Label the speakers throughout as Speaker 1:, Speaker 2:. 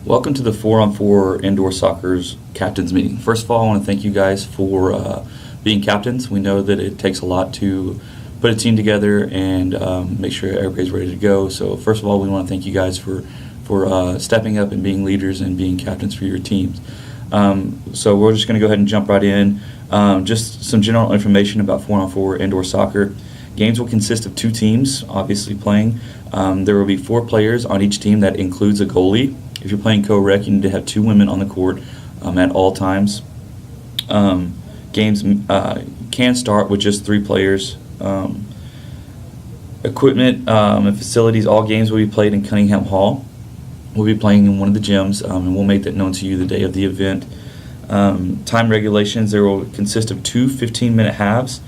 Speaker 1: Welcome to the 4-on-4 Indoor Soccer's Captains meeting. First of all, I want to thank you guys for being captains. We know that it takes a lot to put a team together and make sure everybody's ready to go. So first of all, we want to thank you guys for stepping up and being leaders and being captains for your teams. So we're just going to go ahead and jump right in. Just some general information about 4-on-4 Indoor Soccer. Games will consist of two teams, obviously playing. There will be 4 players on each team. That includes a goalie. If you're playing co-rec, you need to have 2 women on the court at all times. Games can start with just 3 players. Equipment and facilities, all games will be played in Cunningham Hall. We'll be playing in one of the gyms, and we'll make that known to you the day of the event. Time regulations, there will consist of 2 15-minute halves,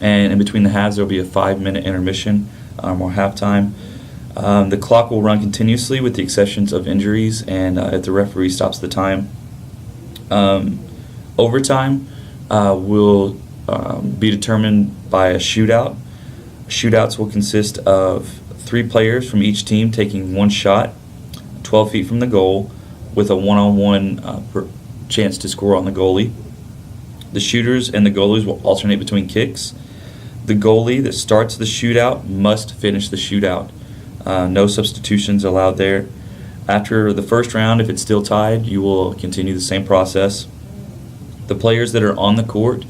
Speaker 1: and in between the halves there will be a 5-minute intermission or halftime. The clock will run continuously with the exceptions of injuries and if the referee stops the time. Overtime will be determined by a shootout. Shootouts will consist of 3 players from each team taking 1 shot 12 feet from the goal with a one-on-one chance to score on the goalie. The shooters and the goalies will alternate between kicks. The goalie that starts the shootout must finish the shootout. No substitutions allowed there. After the first round, if it's still tied, you will continue the same process. The players that are on the court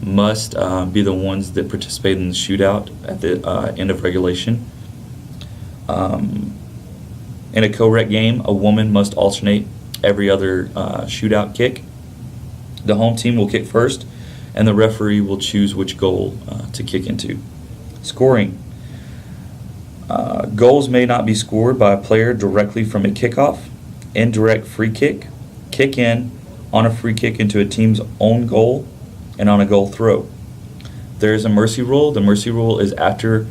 Speaker 1: must be the ones that participate in the shootout at the end of regulation. In a co-rec game, a woman must alternate every other shootout kick. The home team will kick first, and the referee will choose which goal to kick into. Scoring. Goals may not be scored by a player directly from a kickoff, indirect free kick, kick in, on a free kick into a team's own goal, and on a goal throw. There is a mercy rule. The mercy rule is after,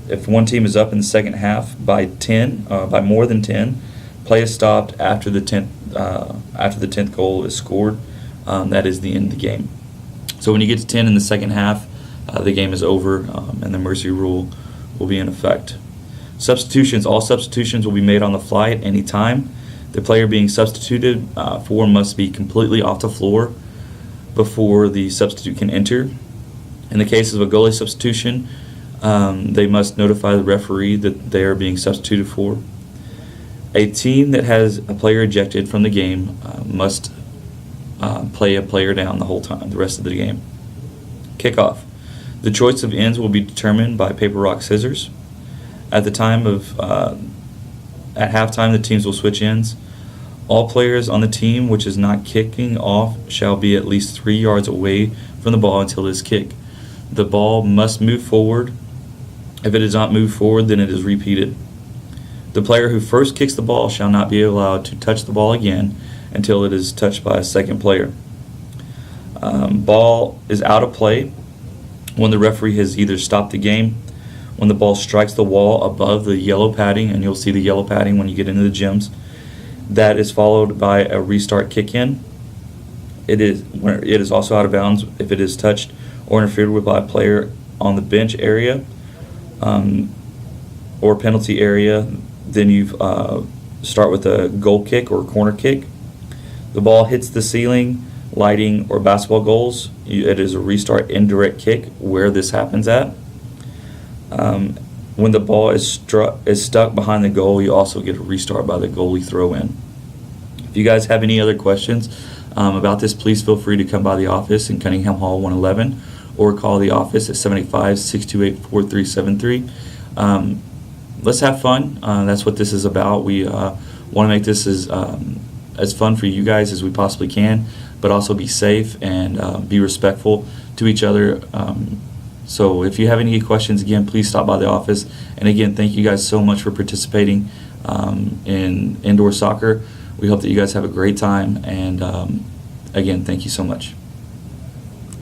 Speaker 1: if one team is up in the second half by more than 10, play is stopped after the 10th goal is scored. That is the end of the game. So when you get to 10 in the second half, the game is over, and the mercy rule will be in effect. Substitutions. All substitutions will be made on the fly at any time. The player being substituted for must be completely off the floor before the substitute can enter. In the case of a goalie substitution, they must notify the referee that they are being substituted for. A team that has a player ejected from the game must play a player down the whole time, the rest of the game. Kickoff. The choice of ends will be determined by paper, rock, scissors. At halftime, the teams will switch ends. All players on the team which is not kicking off shall be at least 3 yards away from the ball until it is kicked. The ball must move forward. If it does not move forward, then it is repeated. The player who first kicks the ball shall not be allowed to touch the ball again until it is touched by a second player. Ball is out of play when the referee has either stopped the game, when the ball strikes the wall above the yellow padding, and you'll see the yellow padding when you get into the gyms. That is followed by a restart kick-in. It is also out of bounds if it is touched or interfered with by a player on the bench area or penalty area. Then you start with a goal kick or corner kick. The ball hits the ceiling, lighting, or basketball goals. It is a restart indirect kick where this happens at. When the ball is stuck behind the goal, you also get a restart by the goalie throw-in. If you guys have any other questions about this, please feel free to come by the office in Cunningham Hall 111 or call the office at 785-628-4373. Let's have fun. That's what this is about. We want to make this as fun for you guys as we possibly can, but also be safe and be respectful to each other. So if you have any questions, again, please stop by the office. And again, thank you guys so much for participating in indoor soccer. We hope that you guys have a great time. And again, thank you so much.